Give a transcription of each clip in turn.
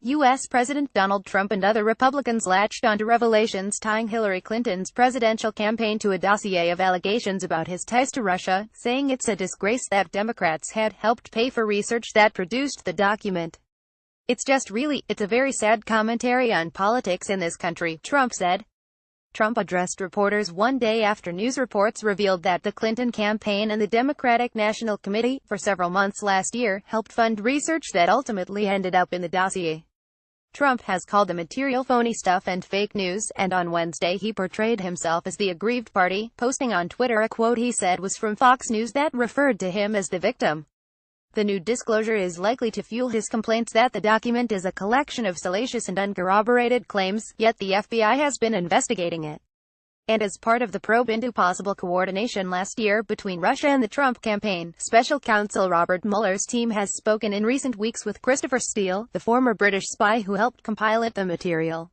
U.S. President Donald Trump and other Republicans latched onto revelations tying Hillary Clinton's presidential campaign to a dossier of allegations about his ties to Russia, saying it's a disgrace that Democrats had helped pay for research that produced the document. It's a very sad commentary on politics in this country, Trump said. Trump addressed reporters one day after news reports revealed that the Clinton campaign and the Democratic National Committee, for several months last year, helped fund research that ultimately ended up in the dossier. Trump has called the material phony stuff and fake news, and on Wednesday he portrayed himself as the aggrieved party, posting on Twitter a quote he said was from Fox News that referred to him as the victim. The new disclosure is likely to fuel his complaints that the document is a collection of salacious and uncorroborated claims, yet the FBI has been investigating it. And as part of the probe into possible coordination last year between Russia and the Trump campaign, Special Counsel Robert Mueller's team has spoken in recent weeks with Christopher Steele, the former British spy who helped compile the material.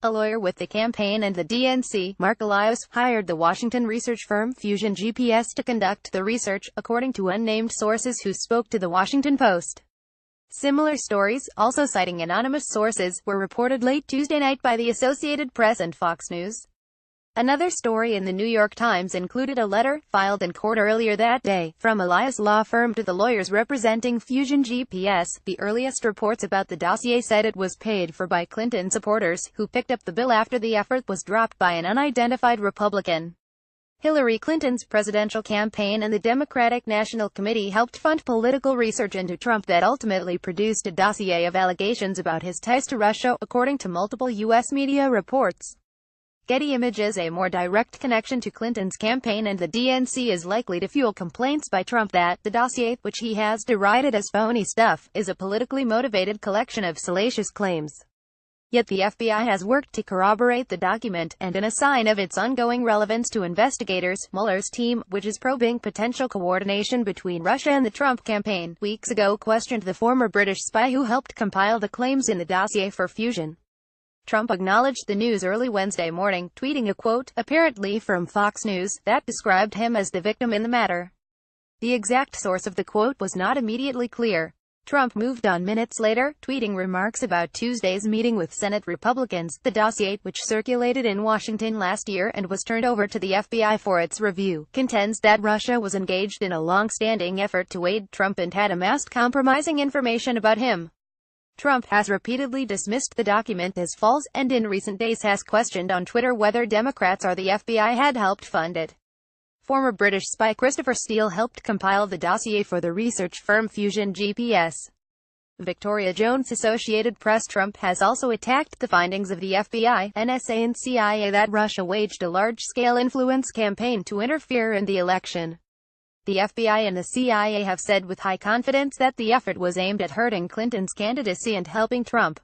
A lawyer with the campaign and the DNC, Mark Elias, hired the Washington research firm Fusion GPS to conduct the research, according to unnamed sources who spoke to the Washington Post. Similar stories, also citing anonymous sources, were reported late Tuesday night by the Associated Press and Fox News. Another story in the New York Times included a letter, filed in court earlier that day, from Elias' law firm to the lawyers representing Fusion GPS. The earliest reports about the dossier said it was paid for by Clinton supporters, who picked up the bill after the effort was dropped by an unidentified Republican. Hillary Clinton's presidential campaign and the Democratic National Committee helped fund political research into Trump that ultimately produced a dossier of allegations about his ties to Russia, according to multiple U.S. media reports. Getty Images. A more direct connection to Clinton's campaign and the DNC is likely to fuel complaints by Trump that the dossier, which he has derided as phony stuff, is a politically motivated collection of salacious claims. Yet the FBI has worked to corroborate the document, and in a sign of its ongoing relevance to investigators, Mueller's team, which is probing potential coordination between Russia and the Trump campaign, weeks ago questioned the former British spy who helped compile the claims in the dossier for Fusion. Trump acknowledged the news early Wednesday morning, tweeting a quote, apparently from Fox News, that described him as the victim in the matter. The exact source of the quote was not immediately clear. Trump moved on minutes later, tweeting remarks about Tuesday's meeting with Senate Republicans. The dossier, which circulated in Washington last year and was turned over to the FBI for its review, contends that Russia was engaged in a long-standing effort to aid Trump and had amassed compromising information about him. Trump has repeatedly dismissed the document as false, and in recent days has questioned on Twitter whether Democrats or the FBI had helped fund it. Former British spy Christopher Steele helped compile the dossier for the research firm Fusion GPS. Victoria Jones. Associated Press. Trump has also attacked the findings of the FBI, NSA and CIA that Russia waged a large-scale influence campaign to interfere in the election. The FBI and the CIA have said with high confidence that the effort was aimed at hurting Clinton's candidacy and helping Trump.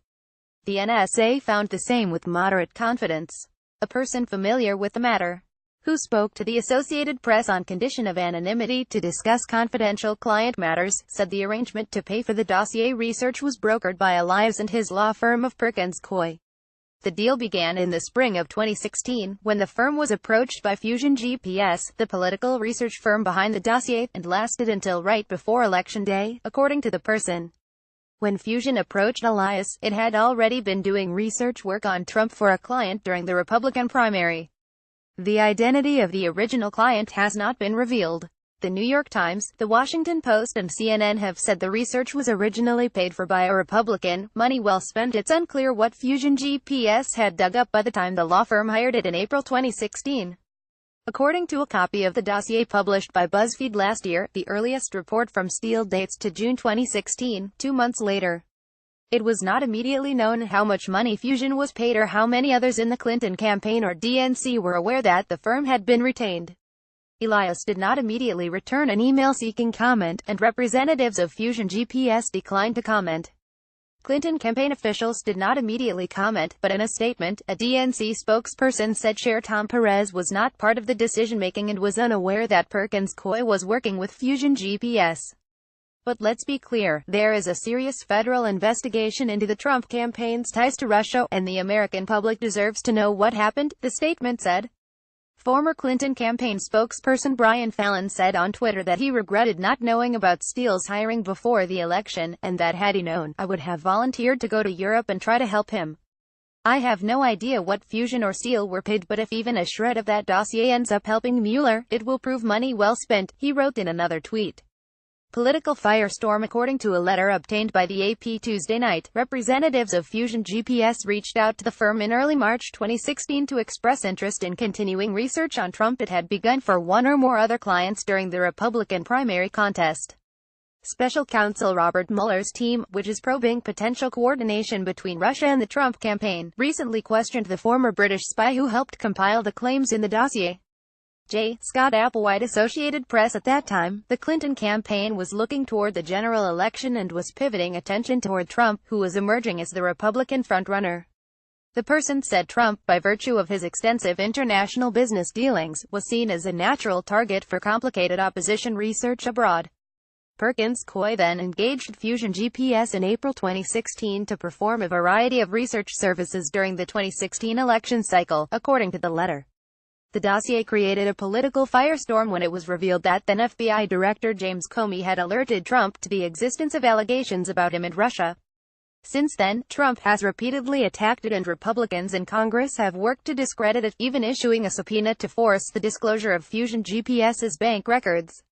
The NSA found the same with moderate confidence. A person familiar with the matter, who spoke to the Associated Press on condition of anonymity to discuss confidential client matters, said the arrangement to pay for the dossier research was brokered by Elias and his law firm of Perkins Coie. The deal began in the spring of 2016, when the firm was approached by Fusion GPS, the political research firm behind the dossier, and lasted until right before Election Day, according to the person. When Fusion approached Elias, it had already been doing research work on Trump for a client during the Republican primary. The identity of the original client has not been revealed. The New York Times, The Washington Post and CNN have said the research was originally paid for by a Republican. Money well spent. It's unclear what Fusion GPS had dug up by the time the law firm hired it in April 2016. According to a copy of the dossier published by BuzzFeed last year, the earliest report from Steele dates to June 2016, 2 months later. It was not immediately known how much money Fusion was paid or how many others in the Clinton campaign or DNC were aware that the firm had been retained. Elias did not immediately return an email seeking comment, and representatives of Fusion GPS declined to comment. Clinton campaign officials did not immediately comment, but in a statement, a DNC spokesperson said Chair Tom Perez was not part of the decision-making and was unaware that Perkins Coie was working with Fusion GPS. But let's be clear, there is a serious federal investigation into the Trump campaign's ties to Russia, and the American public deserves to know what happened, the statement said. Former Clinton campaign spokesperson Brian Fallon said on Twitter that he regretted not knowing about Steele's hiring before the election, and that had he known, I would have volunteered to go to Europe and try to help him. I have no idea what Fusion or Steele were paid, but if even a shred of that dossier ends up helping Mueller, it will prove money well spent, he wrote in another tweet. Political firestorm. According to a letter obtained by the AP Tuesday night, representatives of Fusion GPS reached out to the firm in early March 2016 to express interest in continuing research on Trump it had begun for one or more other clients during the Republican primary contest. Special counsel Robert Mueller's team, which is probing potential coordination between Russia and the Trump campaign, recently questioned the former British spy who helped compile the claims in the dossier. J. Scott Applewhite, Associated Press. At that time, the Clinton campaign was looking toward the general election and was pivoting attention toward Trump, who was emerging as the Republican frontrunner. The person said Trump, by virtue of his extensive international business dealings, was seen as a natural target for complicated opposition research abroad. Perkins Coie then engaged Fusion GPS in April 2016 to perform a variety of research services during the 2016 election cycle, according to the letter. The dossier created a political firestorm when it was revealed that then FBI Director James Comey had alerted Trump to the existence of allegations about him in Russia. Since then, Trump has repeatedly attacked it and Republicans in Congress have worked to discredit it, even issuing a subpoena to force the disclosure of Fusion GPS's bank records.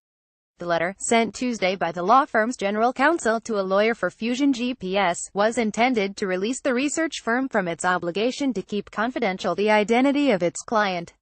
The letter, sent Tuesday by the law firm's general counsel to a lawyer for Fusion GPS, was intended to release the research firm from its obligation to keep confidential the identity of its client.